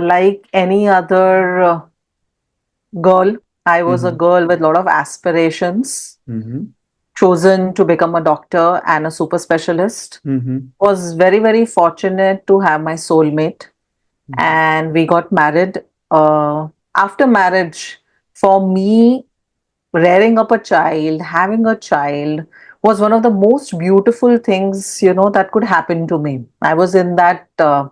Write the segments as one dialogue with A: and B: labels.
A: like any other girl, I was a
B: Mm-hmm.
A: girl with a lot of aspirations,
B: Mm-hmm.
A: chosen to become a doctor and a super specialist.
B: Mm-hmm.
A: Was very, very fortunate to have my soulmate, and we got married. After marriage, for me, rearing up a child, having a child was one of the most beautiful things, that could happen to me. I was in that, a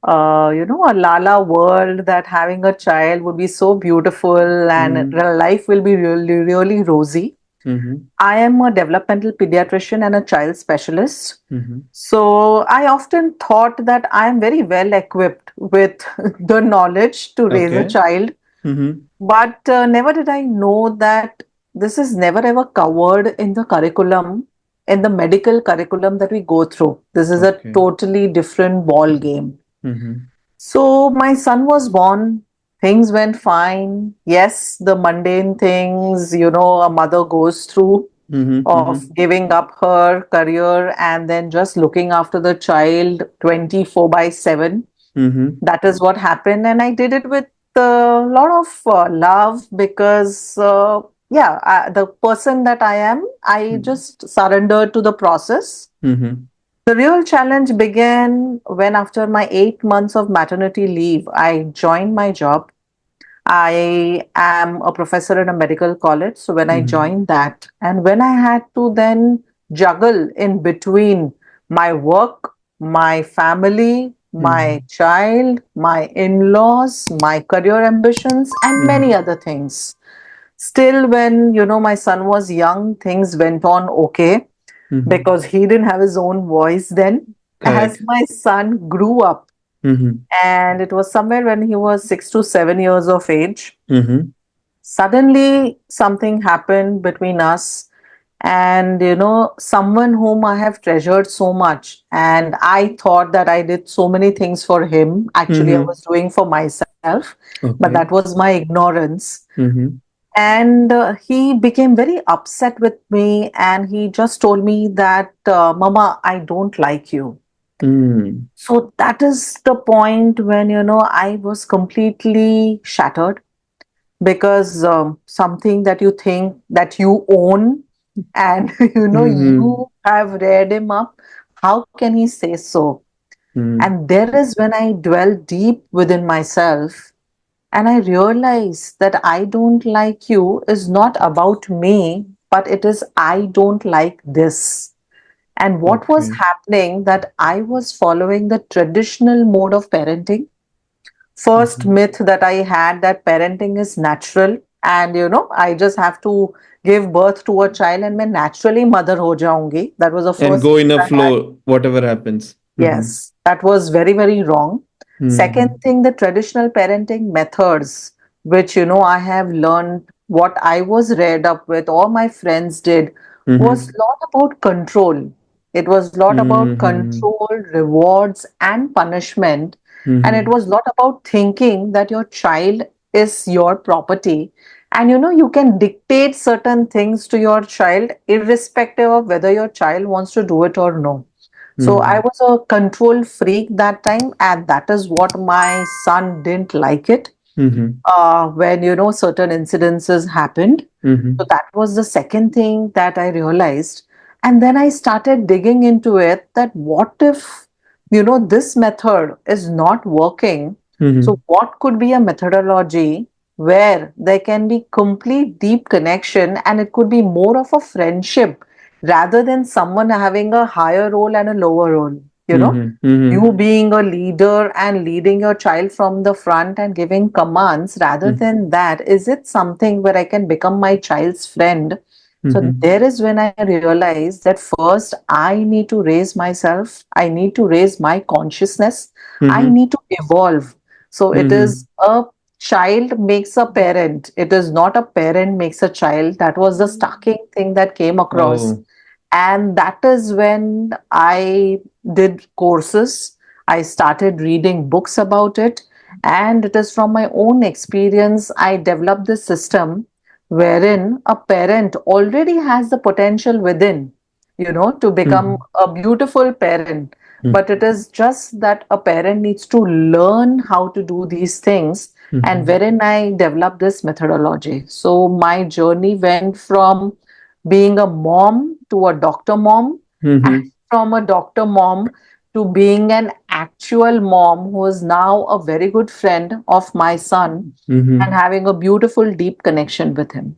A: Lala world that having a child would be so beautiful and
B: Mm-hmm.
A: life will be really, really rosy.
B: Mm-hmm.
A: I am a developmental pediatrician and a child specialist.
B: Mm-hmm.
A: So I often thought that I am very well equipped with the knowledge to raise a
B: Okay.
A: child,
B: Mm-hmm.
A: but never did I know that this is never ever covered in the curriculum, in the medical curriculum that we go through. This is a
B: Okay.
A: totally different ball game.
B: Mm-hmm.
A: So my son was born. Things went fine. Yes, the mundane things, a mother goes through
B: Mm-hmm.
A: of
B: Mm-hmm.
A: giving up her career and then just looking after the child 24 by 7.
B: Mm-hmm.
A: That is what happened. And I did it with a lot of love because, the person that I am, I just surrendered to the process.
B: Mm-hmm.
A: The real challenge began when, after my 8 months of maternity leave, I joined my job. I am a professor in a medical college. So when I
B: Mm-hmm.
A: joined that, and when I had to then juggle in between my work, my family, my
B: Mm-hmm.
A: child, my in laws, my career ambitions, and many
B: Mm-hmm.
A: other things. Still, when my son was young, things went on okay
B: Mm-hmm.
A: because he didn't have his own voice then. As
B: Correct.
A: my son grew up,
B: Mm-hmm.
A: and it was somewhere when he was 6 to 7 years of age,
B: Mm-hmm.
A: suddenly something happened between us. And someone whom I have treasured so much, and I thought that I did so many things for him. Actually, I
B: Mm-hmm.
A: was doing for myself, but that
B: Okay.
A: was my ignorance.
B: Mm-hmm.
A: And he became very upset with me, and he just told me that, Mama, I don't like you.
B: Mm.
A: So that is the point when, I was completely shattered because something that you think that you own and,
B: Mm-hmm.
A: you have reared him up, how can he say so?
B: Mm.
A: And there is when I dwell deep within myself and I realize that I don't like you is not about me, but it is I don't like this. And what was
B: Okay.
A: happening that I was following the traditional mode of parenting. First
B: Mm-hmm.
A: myth that I had that parenting is natural and I just have to give birth to a child and मैं naturally mother हो जाऊंगी. That was the
B: And
A: first
B: go
A: myth
B: in a
A: I had.
B: flow, whatever happens. Mm-hmm.
A: Yes, that was very, very wrong. Second
B: Mm-hmm.
A: thing, the traditional parenting methods, which I have learned, what I was reared up with, all my friends did, was
B: Mm-hmm.
A: lot about control. It was lot about
B: Mm-hmm.
A: control, rewards, and punishment. And it
B: Mm-hmm.
A: was lot about thinking that your child is your property. And you can dictate certain things to your child, irrespective of whether your child wants to do it or no. So I
B: Mm-hmm.
A: was a control freak that time, and that is what my son didn't like it.
B: Mm-hmm.
A: When certain incidences happened. So
B: Mm-hmm.
A: that was the second thing that I realized. And then I started digging into it that what if, this method is not working? So,
B: Mm-hmm.
A: what could be a methodology where there can be complete deep connection and it could be more of a friendship rather than someone having a higher role and a lower role?
B: Mm-hmm. Mm-hmm.
A: You being a leader and leading your child from the front and giving commands. Rather than that, is it something where I can become my child's friend? So
B: Mm-hmm.
A: there is when I realized that first I need to raise myself, I need to raise my consciousness, I
B: Mm-hmm.
A: need to evolve. So it
B: Mm-hmm.
A: is a child makes a parent, it is not a parent makes a child. That was the stalking thing that came across.
B: Oh.
A: And that is when I did courses. I started reading books about it. And it is from my own experience, I developed this system wherein a parent already has the potential within, to become
B: Mm-hmm.
A: a beautiful parent. but it is just that a parent needs to learn how to do these things, and wherein I developed this methodology. So my journey went from being a mom to a doctor mom, and from a doctor mom to being an actual mom who is now a very good friend of my son and having a beautiful, deep connection with him.